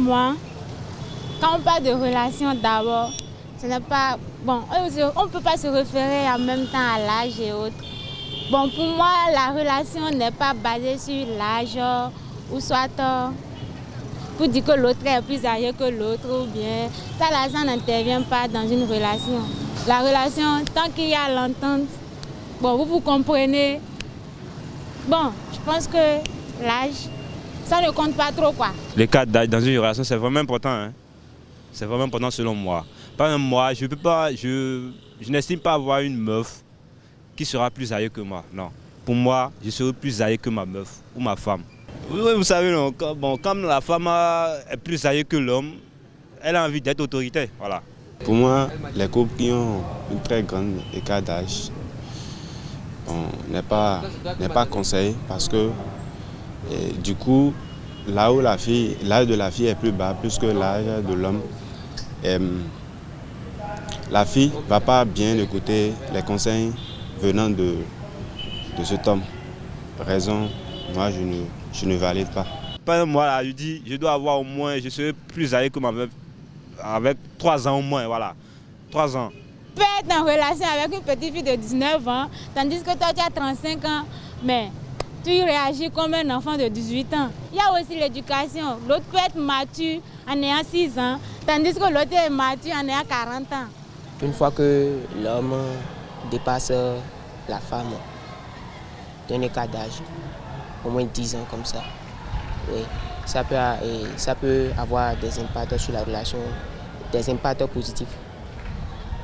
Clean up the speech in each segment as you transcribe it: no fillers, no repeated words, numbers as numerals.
moi, quand on parle de relation d'abord, ce n'est pas... Bon, on ne peut pas se référer en même temps à l'âge et autres. Bon, pour moi, la relation n'est pas basée sur l'âge ou soit pour dire que l'autre est plus âgé que l'autre ou bien... Ça, là, ça n'intervient pas dans une relation. La relation, tant qu'il y a l'entente, bon, vous comprenez. Bon, je pense que l'âge, ça ne compte pas trop, quoi. L'écart d'âge dans une relation, c'est vraiment important. Hein. C'est vraiment important selon moi. Par exemple, moi, je n'estime pas avoir une meuf qui sera plus âgée que moi. Non. Pour moi, je serai plus âgé que ma meuf ou ma femme. Oui, vous savez, non, comme la femme est plus âgée que l'homme, elle a envie d'être autoritaire. Voilà. Pour moi, les couples qui ont une très grande écart d'âge n'est pas conseillé parce que du coup, là où l'âge de la fille est plus bas, plus que l'âge de l'homme, la fille ne va pas bien écouter les conseils venant de cet homme. Raison, moi je ne valide pas. Par exemple, moi, là, je dis, je dois avoir au moins, je serai plus âgé que ma meuf, avec 3 ans au moins, voilà. 3 ans. Tu peux être en relation avec une petite fille de 19 ans, tandis que toi tu as 35 ans, mais tu réagis comme un enfant de 18 ans. Il y a aussi l'éducation. L'autre peut être mature en ayant 6 ans, tandis que l'autre est mature en ayant 40 ans. Une fois que l'homme dépasse la femme d'un écart d'âge, au moins 10 ans comme ça, oui, ça peut avoir des impacts sur la relation, des impacts positifs.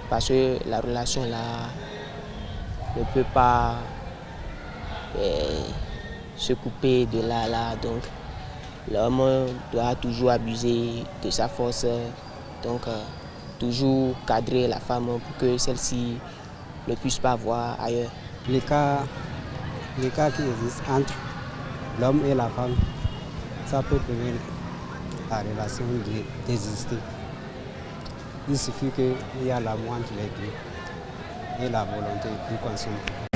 Parce que la relation là ne peut pas se couper de là à là. Donc l'homme doit toujours abuser de sa force, donc toujours cadrer la femme pour que celle-ci ne puisse pas voir ailleurs. L'écart qui existe entre l'homme et la femme, ça peut permettre la relation d'exister. Il suffit qu'il y ait l'amour entre les deux et la volonté plus constante.